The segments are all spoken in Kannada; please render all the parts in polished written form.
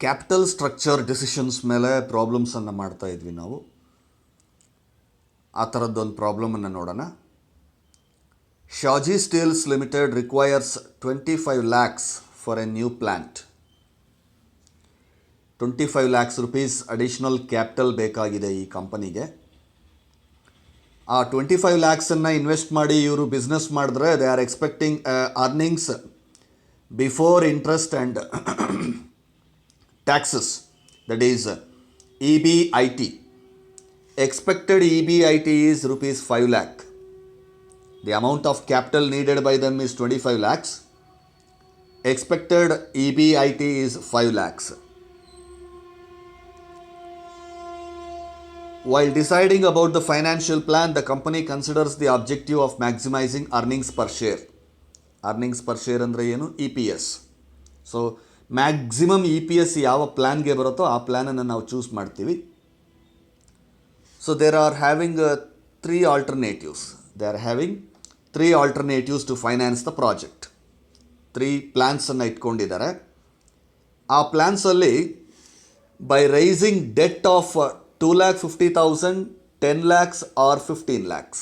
ಕ್ಯಾಪಿಟಲ್ ಸ್ಟ್ರಕ್ಚರ್ ಡಿಸಿಷನ್ಸ್ ಮೇಲೆ ಪ್ರಾಬ್ಲಮ್ಸನ್ನು ಮಾಡ್ತಾ ಇದ್ವಿ ನಾವು. ಆ ಥರದ್ದೊಂದು ಪ್ರಾಬ್ಲಮನ್ನು ನೋಡೋಣ. Shaji steels limited requires 25 lakhs for a new plant. 25 lakhs rupees additional capital ಬೇಕಾಗಿದೆ ಈ ಕಂಪನಿಗೆ. ಆ 25 lakhsನ್ನು ಇನ್ವೆಸ್ಟ್ ಮಾಡಿ ಇವರು ಬಿಸ್ನೆಸ್ ಮಾಡಿದ್ರೆ they are expecting earnings before interest and taxes, that is EBIT. Expected EBIT is rupees 5 lakh. The amount of capital needed by them is 25 lakhs. Expected EBIT is 5 lakhs. While deciding about the financial plan, the company considers the objective of maximizing earnings per share. Earnings per share ಅಂದರೆ ಏನು? EPS. ಸೊ ಮ್ಯಾಕ್ಸಿಮಮ್ EPS ಯಾವ ಪ್ಲ್ಯಾನ್ಗೆ ಬರುತ್ತೋ ಆ ಪ್ಲ್ಯಾನನ್ನು ನಾವು ಚೂಸ್ ಮಾಡ್ತೀವಿ. So there are having three alternatives to finance the project. 3 ಪ್ಲ್ಯಾನ್ಸನ್ನು ಇಟ್ಕೊಂಡಿದ್ದಾರೆ. ಆ ಪ್ಲ್ಯಾನ್ಸಲ್ಲಿ by raising debt of 2,50,000, 10 lakhs or 15 lakhs.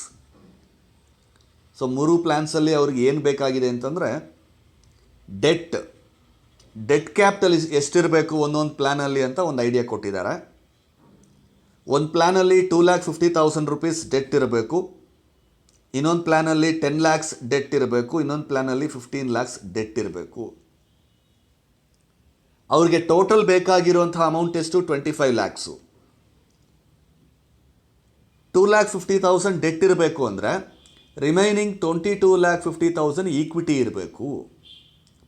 So 3 ಪ್ಲ್ಯಾನ್ಸಲ್ಲಿ ಅವ್ರಿಗೆ ಏನು ಬೇಕಾಗಿದೆ ಅಂತಂದರೆ ಡೆಟ್ ಕ್ಯಾಪಿಟಲ್ ಎಷ್ಟಿರಬೇಕು ಒಂದೊಂದು ಪ್ಲ್ಯಾನಲ್ಲಿ ಅಂತ ಒಂದು ಐಡಿಯಾ ಕೊಟ್ಟಿದ್ದಾರೆ. ಒಂದು ಪ್ಲ್ಯಾನಲ್ಲಿ 2,50,000 rupees ಡೆಟ್ ಇರಬೇಕು, ಇನ್ನೊಂದು ಪ್ಲ್ಯಾನಲ್ಲಿ 10 lakhs ಡೆಟ್ ಇರಬೇಕು, ಇನ್ನೊಂದು ಪ್ಲ್ಯಾನಲ್ಲಿ 15 lakhs ಡೆಟ್ ಇರಬೇಕು. ಅವ್ರಿಗೆ ಟೋಟಲ್ ಬೇಕಾಗಿರುವಂಥ ಅಮೌಂಟ್ ಎಷ್ಟು? 25 lakhs. 2,50,000 ಡೆಟ್ ಇರಬೇಕು ಅಂದರೆ ರಿಮೈನಿಂಗ್ 22,50,000 ಈಕ್ವಿಟಿ ಇರಬೇಕು.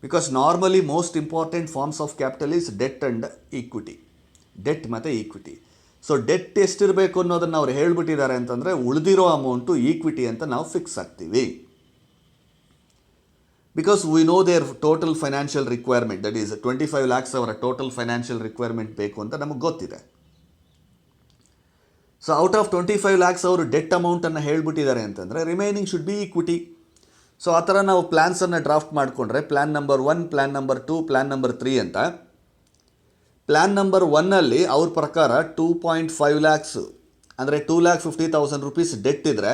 Because normally most important forms of capital is debt and equity. Debt ಮತ್ತು ಈಕ್ವಿಟಿ. ಸೊ ಡೆಟ್ ಎಷ್ಟಿರಬೇಕು ಅನ್ನೋದನ್ನು ಅವ್ರು ಹೇಳಿಬಿಟ್ಟಿದ್ದಾರೆ ಅಂತಂದರೆ ಉಳಿದಿರೋ ಅಮೌಂಟು ಈಕ್ವಿಟಿ ಅಂತ ನಾವು ಫಿಕ್ಸ್ ಆಗ್ತೀವಿ. Because we know their total financial requirement, that is 25 lakhs ಅವರ ಟೋಟಲ್ ಫೈನಾನ್ಷಿಯಲ್ ರಿಕ್ವೈರ್ಮೆಂಟ್ ಬೇಕು ಅಂತ ನಮಗೆ ಗೊತ್ತಿದೆ. ಸೊ ಔಟ್ ಆಫ್ 25 lakhs ಅವರು ಡೆಟ್ ಅಮೌಂಟನ್ನು ಹೇಳಿಬಿಟ್ಟಿದ್ದಾರೆ ಅಂತಂದರೆ remaining should be equity. So ಆ ಥರ ನಾವು ಪ್ಲ್ಯಾನ್ಸನ್ನು ಡ್ರಾಫ್ಟ್ ಮಾಡಿಕೊಂಡ್ರೆ plan number 1, plan number 2, plan number 3 ಅಂತ. ಪ್ಲ್ಯಾನ್ ನಂಬರ್ 1ನಲ್ಲಿ ಅವ್ರ ಪ್ರಕಾರ 2.5 lakhs ಅಂದರೆ 2,50,000 rupees ಡೆಟ್ ಇದ್ದರೆ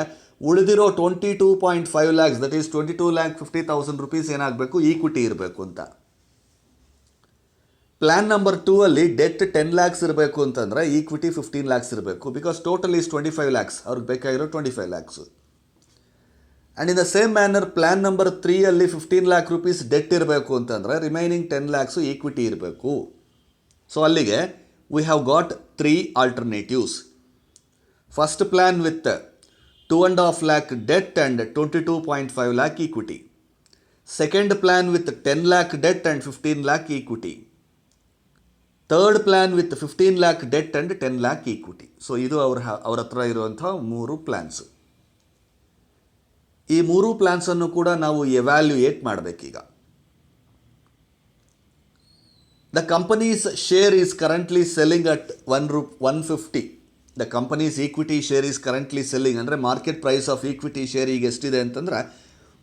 ಉಳಿದಿರೋ 22.5 lakhs, ದಟ್ ಈಸ್ 22,50,000 rupees ಏನಾಗಬೇಕು? ಈಕ್ವಿಟಿ ಇರಬೇಕು ಅಂತ. ಪ್ಲ್ಯಾನ್ ನಂಬರ್ 2ಅಲ್ಲಿ ಡೆಟ್ 10 lakhs ಇರಬೇಕು ಅಂತಂದರೆ ಈಕ್ವಿಟಿ 15 lakhs ಇರಬೇಕು. ಬಿಕಾಸ್ ಟೋಟಲ್ ಈಸ್ 25 lakhs, ಅವ್ರಿಗೆ ಬೇಕಾಗಿರೋ 25 lakhs. And in the same manner plan number 3ಅಲ್ಲಿ 15 lakh rupees ಡೆಟ್ ಇರಬೇಕು ಅಂತಂದರೆ ರಿಮೈನಿಂಗ್ 10 lakhs ಈಕ್ವಿಟಿ ಇರಬೇಕು. ಸೊ ಅಲ್ಲಿಗೆ we have got 3 alternatives. First plan with 2.5 lakh debt and 22.5 lakh equity. Second plan with 10 lakh debt and 15 lakh equity. Third plan with 15 lakh debt and 10 lakh equity. So ಇದು ಅವ್ರ ಹತ್ರ ಇರುವಂಥ 3 ಪ್ಲ್ಯಾನ್ಸ್. ಈ 3 ಪ್ಲ್ಯಾನ್ಸನ್ನು ಕೂಡ ನಾವು ಎವ್ಯಾಲ್ಯೂಯೇಟ್ ಮಾಡಬೇಕೀಗ. The company's share is currently selling at 150. The company's equity share is currently selling ಅಂದರೆ market price of equity share ಈಗ ಎಷ್ಟಿದೆ ಅಂತಂದರೆ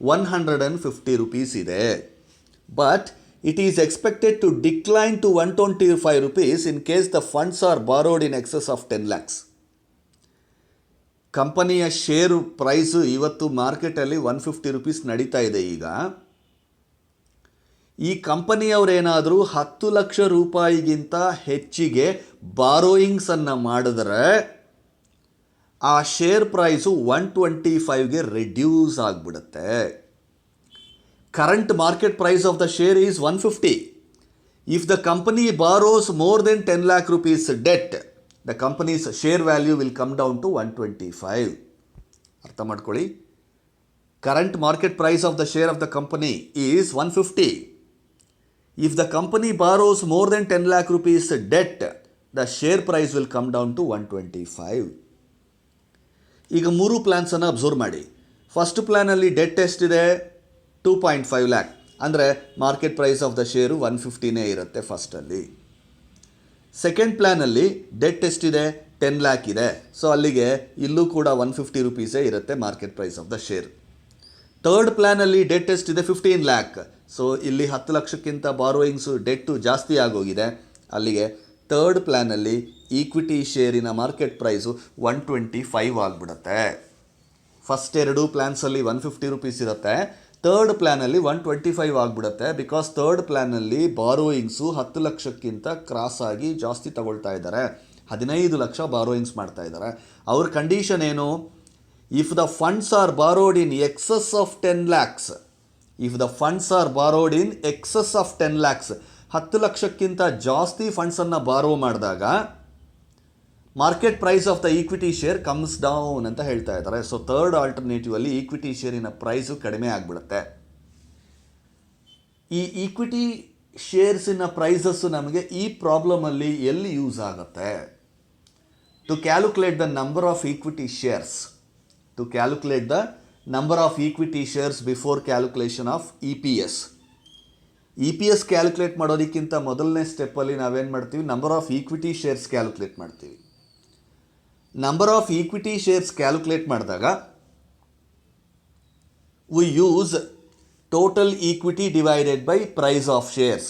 150 rupees ಇದೆ. But it is expected to decline to 125 rupees in case the funds are borrowed in excess of 10 lakhs. ಕಂಪನಿಯ ಶೇರು ಪ್ರೈಸು ಇವತ್ತು ಮಾರ್ಕೆಟಲ್ಲಿ 150 rupees ನಡೀತಾ ಇದೆ. ಈಗ ಈ ಕಂಪನಿಯವರೇನಾದರೂ 10 ಲಕ್ಷ ರೂಪಾಯಿಗಿಂತ ಹೆಚ್ಚಿಗೆ ಬಾರೋಯಿಂಗ್ಸನ್ನು ಮಾಡಿದ್ರೆ ಆ ಶೇರ್ ಪ್ರೈಸು 125ಗೆ ರೆಡ್ಯೂಸ್ ಆಗಿಬಿಡುತ್ತೆ. Current market price of the share is 150. If the company borrows more than 10 lakh rupees debt, the company's share value will come down to 125. ಅರ್ಥ ಮಾಡ್ಕೊಳ್ಳಿ. Current market price of the share of the company is 150. If the company borrows more than 10 lakh rupees debt, the share price will come down to 125. ಈಗ 3 ಪ್ಲ್ಯಾನ್ಸನ್ನು ಅಬ್ಸರ್ವ್ ಮಾಡಿ. ಫಸ್ಟ್ ಪ್ಲ್ಯಾನಲ್ಲಿ ಡೆಟ್ ಎಷ್ಟಿದೆ? 2.5 lakh ಅಂದರೆ market price of the share 150ನೇ ಇರುತ್ತೆ ಫಸ್ಟಲ್ಲಿ. ಸೆಕೆಂಡ್ ಪ್ಲ್ಯಾನಲ್ಲಿ ಡೆಟ್ ಎಷ್ಟಿದೆ? 10 lakh ಇದೆ. ಸೊ ಅಲ್ಲಿಗೆ ಇಲ್ಲೂ ಕೂಡ 150 rupees ಇರುತ್ತೆ market price of the share. Third ಪ್ಲ್ಯಾನಲ್ಲಿ ಡೆಟ್ ಎಷ್ಟಿದೆ? 15 lakh. ಸೊ ಇಲ್ಲಿ 10 ಲಕ್ಷಕ್ಕಿಂತ ಬಾರೋಯಿಂಗ್ಸು ಡೆಟ್ಟು ಜಾಸ್ತಿ ಆಗೋಗಿದೆ. ಅಲ್ಲಿಗೆ ಥರ್ಡ್ ಪ್ಲ್ಯಾನಲ್ಲಿ ಈಕ್ವಿಟಿ ಶೇರಿನ ಮಾರ್ಕೆಟ್ ಪ್ರೈಸು 125 ಆಗಿಬಿಡುತ್ತೆ. ಫಸ್ಟ್ ಎರಡು ಪ್ಲ್ಯಾನ್ಸಲ್ಲಿ 150 ರೂಪೀಸ್ ಇರುತ್ತೆ, ಥರ್ಡ್ ಪ್ಲ್ಯಾನಲ್ಲಿ 125 ಆಗಿಬಿಡುತ್ತೆ. ಬಿಕಾಸ್ ಥರ್ಡ್ ಪ್ಲ್ಯಾನಲ್ಲಿ ಬಾರೋಯಿಂಗ್ಸು 10 ಲಕ್ಷಕ್ಕಿಂತ ಕ್ರಾಸ್ ಆಗಿ ಜಾಸ್ತಿ ತಗೊಳ್ತಾ ಇದ್ದಾರೆ, 15 ಲಕ್ಷ ಬಾರೋಯಿಂಗ್ಸ್ ಮಾಡ್ತಾ ಇದ್ದಾರೆ. ಅವ್ರ ಕಂಡೀಷನ್ ಏನು? If the funds are borrowed in excess of 10 lakhs, if the funds are borrowed in excess of 10 lakhs, 10 ಲಕ್ಷಕ್ಕಿಂತ ಜಾಸ್ತಿ ಫಂಡ್ಸನ್ನು ಬಾರೋ ಮಾಡಿದಾಗ market price of the equity share comes down ಅಂತ ಹೇಳ್ತಾ ಇದ್ದಾರೆ. ಸೊ ಥರ್ಡ್ ಆಲ್ಟರ್ನೇಟಿವ್ ಅಲ್ಲಿ ಈಕ್ವಿಟಿ ಶೇರಿನ ಪ್ರೈಸು ಕಡಿಮೆ ಆಗಿಬಿಡುತ್ತೆ. ಈ ಈಕ್ವಿಟಿ ಶೇರ್ಸಿನ ಪ್ರೈಸಸ್ಸು ನಮಗೆ ಈ ಪ್ರಾಬ್ಲಮಲ್ಲಿ ಎಲ್ಲಿ ಯೂಸ್ ಆಗುತ್ತೆ? To calculate the number of equity shares, to calculate the number of equity shares before calculation of E P S. E P S calculate ಮಾಡೋದಕ್ಕಿಂತ ಮೊದಲನೇ ಸ್ಟೆಪ್ಪಲ್ಲಿ ನಾವೇನು ಮಾಡ್ತೀವಿ? Number of equity shares calculate ಮಾಡ್ತೀವಿ. Number of equity shares calculate ಮಾಡಿದಾಗ we use total equity divided by price of shares,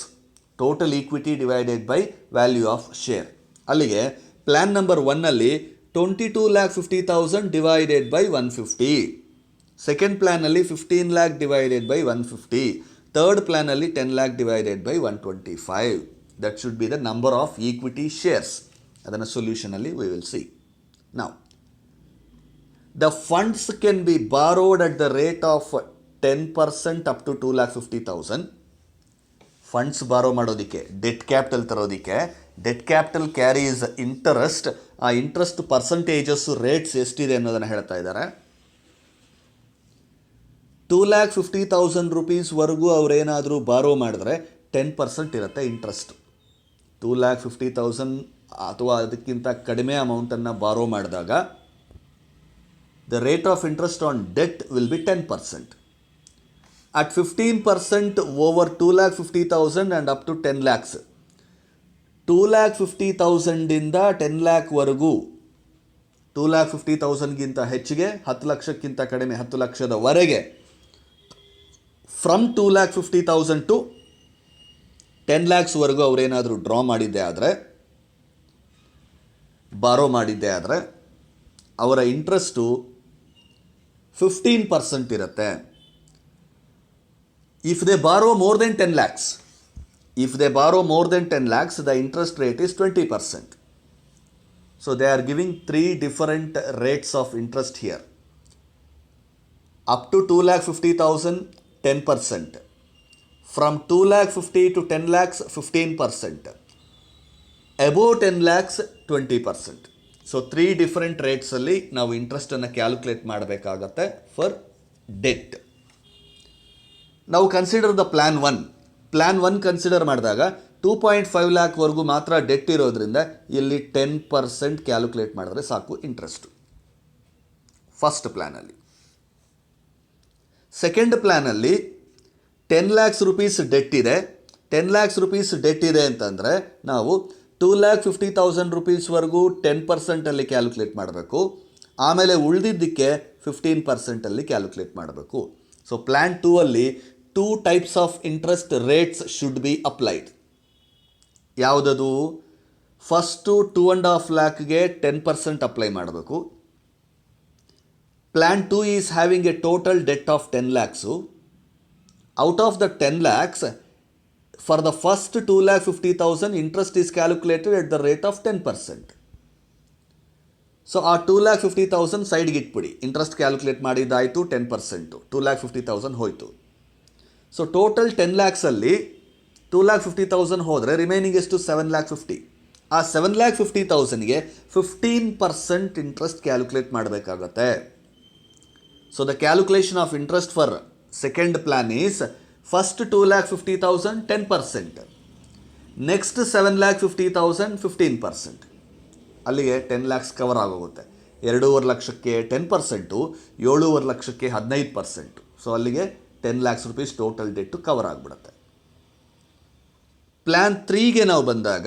total equity divided by value of share. ಅಲ್ಲಿಗೆ ಪ್ಲ್ಯಾನ್ ನಂಬರ್ 1ನಲ್ಲಿ 22,50,000 divided by 150, second ಪ್ಲ್ಯಾನಲ್ಲಿ 15 lakh divided by 150, third ಪ್ಲ್ಯಾನಲ್ಲಿ 10 lakh divided by 125. That should be the number of equity shares. ಅದನ್ನು ಸೊಲ್ಯೂಷನಲ್ಲಿ we will see. Now, the funds can be borrowed at the rate of 10% up to 2,50,000. Funds borrow ಮಾಡೋದಕ್ಕೆ, ಡೆಟ್ ಕ್ಯಾಪಿಟಲ್ ತರೋದಕ್ಕೆ, ಡೆಟ್ ಕ್ಯಾಪಿಟಲ್ ಕ್ಯಾರೀಸ್ ಇಂಟರೆಸ್ಟ್. ಆ ಇಂಟ್ರೆಸ್ಟ್ ಪರ್ಸಂಟೇಜಸ್ಸು ರೇಟ್ಸ್ ಎಷ್ಟಿದೆ ಅನ್ನೋದನ್ನು ಹೇಳ್ತಾ ಇದ್ದಾರೆ. 2,50,000 ರೂಪೀಸ್ವರೆಗೂ ಅವರೇನಾದರೂ ಬಾರೋ ಮಾಡಿದ್ರೆ 10% ಇರುತ್ತೆ ಇಂಟ್ರೆಸ್ಟ್. 2,50,000 ಅಥವಾ ಅದಕ್ಕಿಂತ ಕಡಿಮೆ ಅಮೌಂಟನ್ನು ಬಾರೋ ಮಾಡಿದಾಗ the rate of interest on debt will be 10%. At 15% over 2,50,000 and up to 10 lakhs. 2,50,000ಇಂದ 10 lakhವರೆಗೂ, 2,50,000ಗಿಂತ ಹೆಚ್ಚಿಗೆ, 10 ಲಕ್ಷಕ್ಕಿಂತ ಕಡಿಮೆ, 10 ಲಕ್ಷದವರೆಗೆ, ಫ್ರಮ್ 2,50,000 ಟು 10 lakhsವರೆಗೂ ಅವರೇನಾದರೂ ಡ್ರಾ ಮಾಡಿದ್ದೆ ಆದರೆ, ಬಾರೋ ಮಾಡಿದ್ದೆ ಆದರೆ ಅವರ ಇಂಟ್ರೆಸ್ಟು 15% ಇರುತ್ತೆ. If they borrow more than 10 lakhs, if they borrow more than 10 lakhs, the interest rate is 20%. So they are giving 3 different rates of interest here. Up to 2,50,000, 10%. From 2,50,000 to 10 lakhs, 15%. Above 10 lakhs, 20%. So 3 different ರೇಟ್ಸಲ್ಲಿ ನಾವು ಇಂಟ್ರೆಸ್ಟನ್ನು ಕ್ಯಾಲ್ಕುಲೇಟ್ ಮಾಡಬೇಕಾಗತ್ತೆ ಫಾರ್ ಡೆಟ್. ನಾವು consider the plan 1. Plan 1 consider ಮಾಡಿದಾಗ 2.5 lakhವರೆಗೂ ಮಾತ್ರ ಡೆಟ್ ಇರೋದ್ರಿಂದ ಇಲ್ಲಿ 10% ಕ್ಯಾಲ್ಕುಲೇಟ್ ಮಾಡಿದ್ರೆ ಸಾಕು ಇಂಟ್ರೆಸ್ಟು ಫಸ್ಟ್ ಪ್ಲ್ಯಾನಲ್ಲಿ. ಸೆಕೆಂಡ್ ಪ್ಲ್ಯಾನಲ್ಲಿ 10 lakhs ರೂಪೀಸ್ ಡೆಟ್ ಇದೆ. 10 lakhs ರೂಪೀಸ್ ಡೆಟ್ ಇದೆ ಅಂತಂದರೆ ನಾವು 2,50,000 ರೂಪೀಸ್ವರೆಗೂ 10%ಅಲ್ಲಿ ಕ್ಯಾಲ್ಕುಲೇಟ್ ಮಾಡಬೇಕು. ಆಮೇಲೆ ಉಳಿದಿದ್ದಕ್ಕೆ 15%ಅಲ್ಲಿ ಕ್ಯಾಲ್ಕುಲೇಟ್ ಮಾಡಬೇಕು. ಸೊ ಪ್ಲ್ಯಾನ್ 2 ಅಲ್ಲಿ 2 types of interest rates should be applied. ಯಾವುದದು? ಫಸ್ಟು 2.5 lakhಗೆ 10% ಅಪ್ಲೈ ಮಾಡಬೇಕು. Plan 2 is having A total debt of 10 lakhs. Out of the 10 lakhs, for the first 2,50,000 interest is calculated at the rate of 10%. So ಆ 2,50,000 ಸೈಡ್ಗೆ ಇಟ್ಬಿಡಿ. ಇಂಟ್ರೆಸ್ಟ್ ಕ್ಯಾಲ್ಕುಲೇಟ್ ಮಾಡಿದ್ದಾಯಿತು 10%, 2,50,000 ಹೋಯಿತು. ಸೊ ಟೋಟಲ್ 10 lakhsಲ್ಲಿ 2,50,000 ಹೋದರೆ ರಿಮೈನಿಂಗ್ ಎಷ್ಟು? 7,50,000. ಆ 7,50,000ಗೆ 15% ಇಂಟ್ರೆಸ್ಟ್ ಕ್ಯಾಲ್ಕುಲೇಟ್ ಮಾಡಬೇಕಾಗತ್ತೆ. So the calculation of interest for second plan is first 2,50,000 10%, next 7,50,000 15%. ಅಲ್ಲಿಗೆ 10 lakhs ಕವರ್ ಆಗೋಗುತ್ತೆ. 2.5 ಲಕ್ಷಕ್ಕೆ 10%, 7.5 ಲಕ್ಷಕ್ಕೆ 15%. ಸೊ ಅಲ್ಲಿಗೆ 10 lakhs ರೂಪೀಸ್ ಟೋಟಲ್ ಡೆಟ್ಟು ಕವರ್ ಆಗಿಬಿಡುತ್ತೆ. ಪ್ಲ್ಯಾನ್ 3ಗೆ ನಾವು ಬಂದಾಗ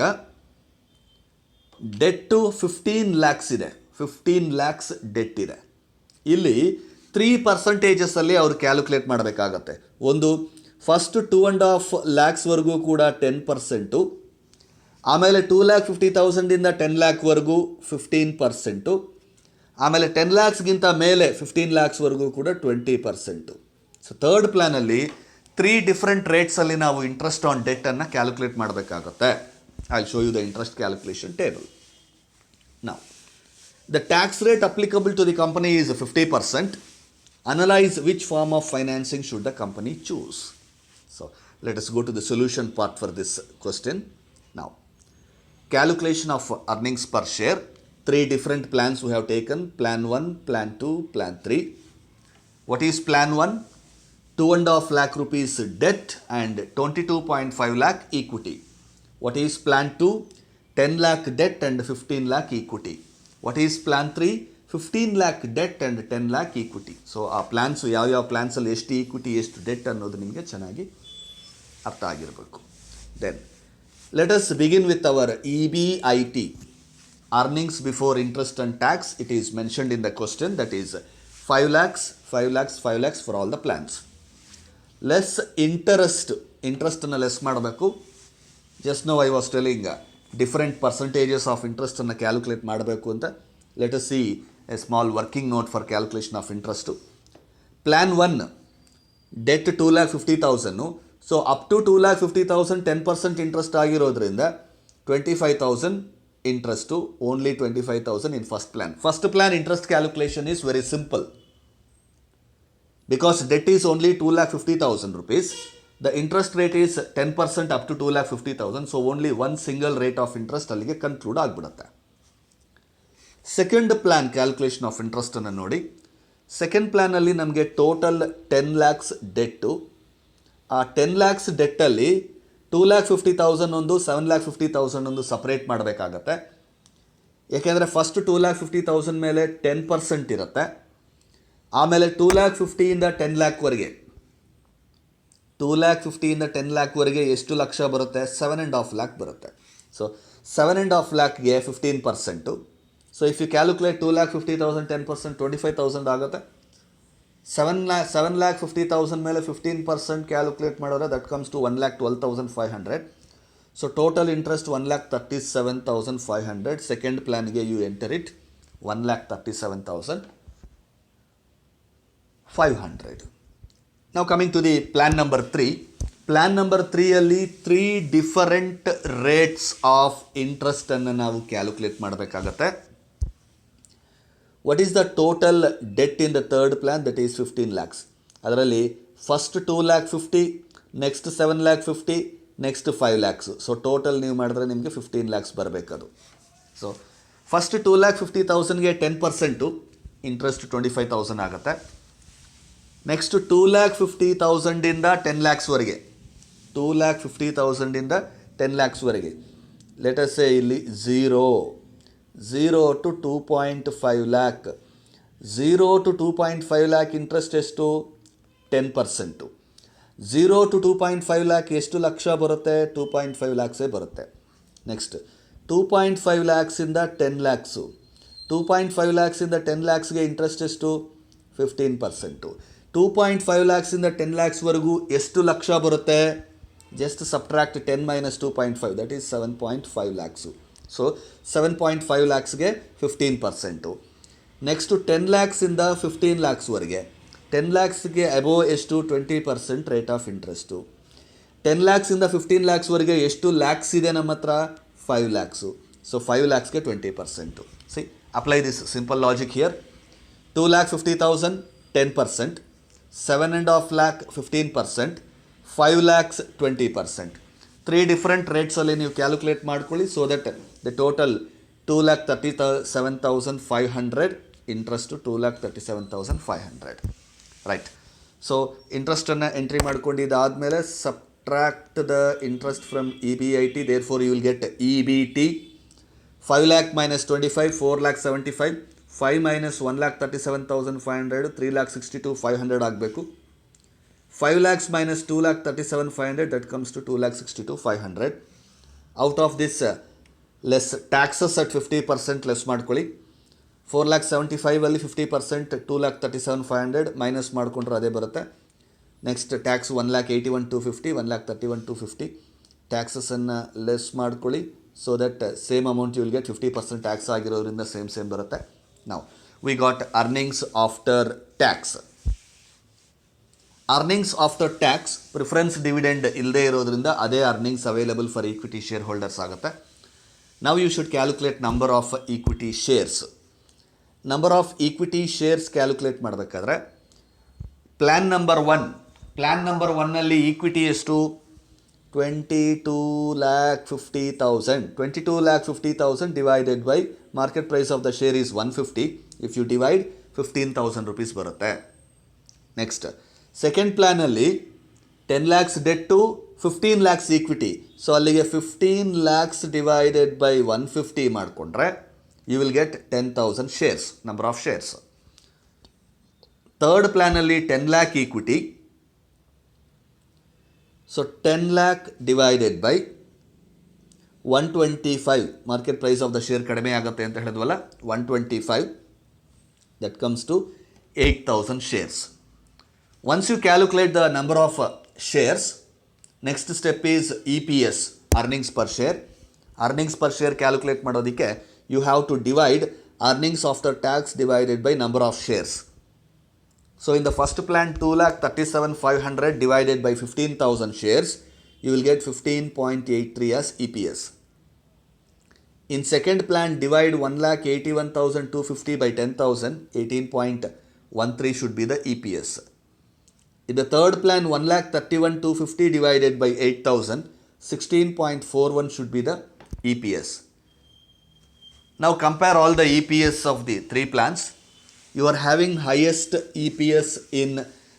ಡೆಟ್ಟು 15 lakhs ಇದೆ. 15 lakhs ಡೆಟ್ ಇದೆ. ಇಲ್ಲಿ 3% ಅವ್ರು ಕ್ಯಾಲ್ಕುಲೇಟ್ ಮಾಡಬೇಕಾಗತ್ತೆ. ಒಂದು ಫಸ್ಟ್ 2.5 lakhsವರೆಗೂ ಕೂಡ 10%, ಆಮೇಲೆ 2,50,000 ಇಂದ 10 ಲ್ಯಾಕ್ವರೆಗೂ 15%, ಆಮೇಲೆ 10 ಲ್ಯಾಕ್ಸ್ಗಿಂತ ಮೇಲೆ 15 ಲ್ಯಾಕ್ಸ್ವರೆಗೂ ಕೂಡ 20%. ಸೊ ಥರ್ಡ್ ಪ್ಲ್ಯಾನಲ್ಲಿ 3 ಡಿಫ್ರೆಂಟ್ ರೇಟ್ಸಲ್ಲಿ ನಾವು ಇಂಟ್ರೆಸ್ಟ್ ಆನ್ ಡೆಟ್ಟನ್ನು ಕ್ಯಾಲ್ಕುಲೇಟ್ ಮಾಡಬೇಕಾಗುತ್ತೆ. I will show you the interest calculation table. Now, the tax rate applicable to the company is 50%. Analyze which form of financing should the company choose. So, let us go to the solution part for this question. Now, calculation of earnings per share. 3 different plans we have taken. Plan 1, Plan 2, Plan 3. What is Plan 1? 2.5 lakh rupees debt and 22.5 lakh equity. What is Plan 2? 10 lakh debt and 15 lakh equity. What is Plan 3? 15 lakh debt and 10 lakh equity. So, ಆ ಪ್ಲ್ಯಾನ್ಸ್ ಯಾವ ಪ್ಲ್ಯಾನ್ಸಲ್ಲಿ ಎಷ್ಟು ಈಕ್ವಿಟಿ ಎಷ್ಟು ಡೆಟ್ ಅನ್ನೋದು ನಿಮಗೆ ಚೆನ್ನಾಗಿ ಅರ್ಥ ಆಗಿರಬೇಕು. Then let us begin with our EBIT, earnings before interest and tax. It is mentioned in the question, that is 5 lakhs, 5 lakhs, 5 lakhs for all the plans. Less interest less ಮಾಡಬೇಕು. Just now I was telling different percentages of ಇಂಟ್ರೆಸ್ಟನ್ನು ಕ್ಯಾಲ್ಕುಲೇಟ್ ಮಾಡಬೇಕು ಅಂತ. Let us see a small working note for calculation of interest. Plan 1, debt 2,50,000. So up to 2,50,000 10% interest ಆಗಿರೋದ್ರಿಂದ 25,000 interest, only 25,000 in first plan. First plan interest calculation is very simple because debt is only 2,50,000 rupees. The interest rate is 10% up to 2,50,000. So only one single rate of interest ಅಲ್ಲಿಗೆ ಕನ್ಕ್ಲೂಡ್ ಆಗಿಬಿಡುತ್ತೆ. ಸೆಕೆಂಡ್ ಪ್ಲ್ಯಾನ್ ಕ್ಯಾಲ್ಕುಲೇಷನ್ ಆಫ್ ಇಂಟ್ರೆಸ್ಟನ್ನು ನೋಡಿ. ಸೆಕೆಂಡ್ ಪ್ಲ್ಯಾನಲ್ಲಿ ನಮಗೆ ಟೋಟಲ್ 10 ಲ್ಯಾಕ್ಸ್ ಡೆಟ್ಟು. ಆ 10 ಲ್ಯಾಕ್ಸ್ ಡೆಟ್ಟಲ್ಲಿ 2,50,000 ಒಂದು, 7,50,000 ಒಂದು ಸಪ್ರೇಟ್ ಮಾಡಬೇಕಾಗತ್ತೆ. ಯಾಕೆಂದರೆ ಫಸ್ಟ್ 2,50,000 ಮೇಲೆ 10% ಇರುತ್ತೆ. ಆಮೇಲೆ 2,50,000 ಇಂದ 10 ಲ್ಯಾಕ್ವರೆಗೆ 2,50,000 ಇಂದ 10 ಲ್ಯಾಕ್ವರೆಗೆ ಎಷ್ಟು ಲಕ್ಷ ಬರುತ್ತೆ? 7.5 ಲ್ಯಾಕ್ ಬರುತ್ತೆ. ಸೊ 7.5 ಲ್ಯಾಕ್ಗೆ 15%. ಸೊ ಇಫ್ ಯು ಕ್ಯಾಲ್ಕುಲೇಟ್ 2,50,000 10% 25,000 ಆಗುತ್ತೆ. 7,50,000 ಮೇಲೆ 15% ಕ್ಯಾಲ್ಕುಲೇಟ್ ಮಾಡಿದ್ರೆ that comes to 1,12,500. So total interest 1,37,500. Second ಪ್ಲ್ಯಾನ್ಗೆ you enter it 1,37,500. Now coming to the plan number 3. Plan number 3 3 different rates of interest ಅನ್ನು ನಾವು ಕ್ಯಾಲ್ಕುಲೇಟ್ ಮಾಡಬೇಕಾಗತ್ತೆ. What is the total debt in the third plan? That is 15 lakhs. ಅದರಲ್ಲಿ first 2,50,000, next 7,50,000, next 5 lakhs. So total ನೀವು ಮಾಡಿದ್ರೆ ನಿಮಗೆ 15 lakhs ಬರಬೇಕದು. ಸೊ ಫಸ್ಟ್ 2,50,000ಗೆ 10% ಇಂಟ್ರೆಸ್ಟ್ 25,000 ಆಗುತ್ತೆ. ನೆಕ್ಸ್ಟ್ 2,50,000 ಇಂದ 10 ಲ್ಯಾಕ್ಸ್ವರೆಗೆ 2,50,000 ಇಂದ 10 ಲ್ಯಾಕ್ಸ್ವರೆಗೆ ಲೆಟ್ ಅಸ್ ಸೇ ಇಲ್ಲಿ 0 to 2.5 lac 0 to 2.5 lac interest ಎಷ್ಟು? 10%. 0 to 2.5 ಲ್ಯಾಕ್ ಎಷ್ಟು ಲಕ್ಷ ಬರುತ್ತೆ? 2.5 ಲ್ಯಾಕ್ಸೇ ಬರುತ್ತೆ. ನೆಕ್ಸ್ಟ್ 2.5 ಲ್ಯಾಕ್ಸಿಂದ 10 ಲ್ಯಾಕ್ಸು 2.5 ಲ್ಯಾಕ್ಸಿಂದ 10 ಲ್ಯಾಕ್ಸ್ಗೆ ಇಂಟ್ರೆಸ್ಟ್ ಎಷ್ಟು? 15%. 2.5 ಲ್ಯಾಕ್ಸಿಂದ 10 ಲ್ಯಾಕ್ಸ್ವರೆಗೂ ಎಷ್ಟು ಲಕ್ಷ ಬರುತ್ತೆ? Just subtract 10 - 2.5, that is 7.5 lakhs. So 7.5 ಲ್ಯಾಕ್ಸ್ಗೆ 15%. ನೆಕ್ಸ್ಟು 10 ಲ್ಯಾಕ್ಸಿಂದ 15 ಲ್ಯಾಕ್ಸ್ವರೆಗೆ 10 ಲ್ಯಾಕ್ಸ್ಗೆ ಅಬೋವ್ ಎಷ್ಟು? 20% ರೇಟ್ ಆಫ್ ಇಂಟ್ರೆಸ್ಟು. 10 ಲ್ಯಾಕ್ಸಿಂದ 15 ಲ್ಯಾಕ್ಸ್ವರೆಗೆ ಎಷ್ಟು ಲ್ಯಾಕ್ಸ್ ಇದೆ ನಮ್ಮ ಹತ್ರ? 5 ಲ್ಯಾಕ್ಸು. ಸೊ 5 ಲ್ಯಾಕ್ಸ್ಗೆ 20%. See apply this simple logic here. 2,50,000 10%, 7.5 lakh 15%, 5 lakhs 20%. 3 different ರೇಟ್ಸಲ್ಲಿ ನೀವು ಕ್ಯಾಲ್ಕುಲೇಟ್ ಮಾಡ್ಕೊಳ್ಳಿ. So that the total 2,37,500 interest 2,37,500. Right. So ಇಂಟ್ರೆಸ್ಟನ್ನು ಎಂಟ್ರಿ ಮಾಡ್ಕೊಂಡಿದ್ದಾದಮೇಲೆ subtract the interest from EBIT. Therefore you will get EBT. 5 lakh minus 25, 4,75,000. 5 minus 1,37,500, 3,62,500 ಆಗಬೇಕು. 5 lakhs minus 2,37,500, that comes to 2,62,500. Out of this less taxes at 50% less ಮಾಡ್ಕೊಳ್ಳಿ. 4,75,000 50%, 2,37,500 ಮೈನಸ್ ಮಾಡಿಕೊಂಡ್ರೆ ಅದೇ ಬರುತ್ತೆ. ನೆಕ್ಸ್ಟ್ ಟ್ಯಾಕ್ಸ್ 1,81,250, 1,31,250 ಟ್ಯಾಕ್ಸಸನ್ನು ಲೆಸ್ ಮಾಡ್ಕೊಳ್ಳಿ. So that same amount you will get 50% tax ಆಗಿರೋದ್ರಿಂದ ಸೇಮ್ ಬರುತ್ತೆ. ನಾವು we got earnings after tax. Earnings after tax preference dividend ಇಲ್ಲದೆ ಇರೋದ್ರಿಂದ ಅದೇ earnings available for equity share holders ಆಗುತ್ತೆ. ನಾವು you should calculate number of equity shares. Number of equity shares calculate ಮಾಡಬೇಕಾದ್ರೆ ಪ್ಲ್ಯಾನ್ ನಂಬರ್ 1ನಲ್ಲಿ ಈಕ್ವಿಟಿ ಎಷ್ಟು? 22,50,000. 22,50,000 divided by market price of the share is 150. If you divide 15,000 rupees ಬರುತ್ತೆ. ನೆಕ್ಸ್ಟ್ ಸೆಕೆಂಡ್ ಪ್ಲ್ಯಾನಲ್ಲಿ 10 lakhs debt to 15 lakhs equity. So ಅಲ್ಲಿಗೆ 15 lakhs ಡಿವೈಡೆಡ್ ಬೈ 150 ಮಾಡಿಕೊಂಡ್ರೆ you will get 10,000 shares, number of shares. Third ಪ್ಲ್ಯಾನಲ್ಲಿ 10 lakh equity. So 10 lakh divided by 125, market price of the share ಕಡಿಮೆ ಆಗುತ್ತೆ ಅಂತ ಹೇಳಿದ್ವಲ್ಲ, 125, that comes to 8,000 shares. Once you calculate the number of shares, next step is EPS, earnings per share. Earnings per share calculate ಮಾಡೋದಕ್ಕೆ you have to divide earnings after tax divided by number of shares. So in the first plan 2,37,500 divided by 15,000 shares, you will get 15.83 as EPS. In second plan divide 1,81,250 by 10,000, 18.13 should be the EPS. In the third plan 1,31,250 divided by 8,000, 16.41 should be the EPS. Now compare all the EPS of the three plans. You are having highest EPS in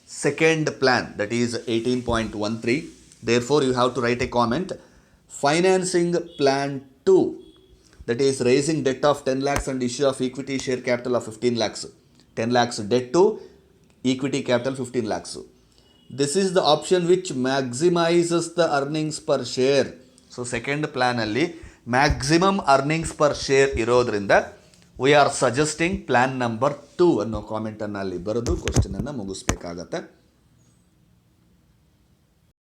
second plan, that is 18.13. Therefore you have to write a comment. Financing plan 2, that is raising debt of 10 lakhs and issue of equity share capital of 15 lakhs. 10 lakhs debt to equity capital 15 lakhs. This is the option which maximizes the earnings per share. So second plan ಅಲ್ಲಿ maximum earnings per share ಇರೋದ್ರಿಂದ we are suggesting plan number 2 ಅನ್ನೋ ಕಾಮೆಂಟನ್ನು ಅಲ್ಲಿ ಬರೆದು ಕ್ವಶನನ್ನು ಮುಗಿಸ್ಬೇಕಾಗತ್ತೆ.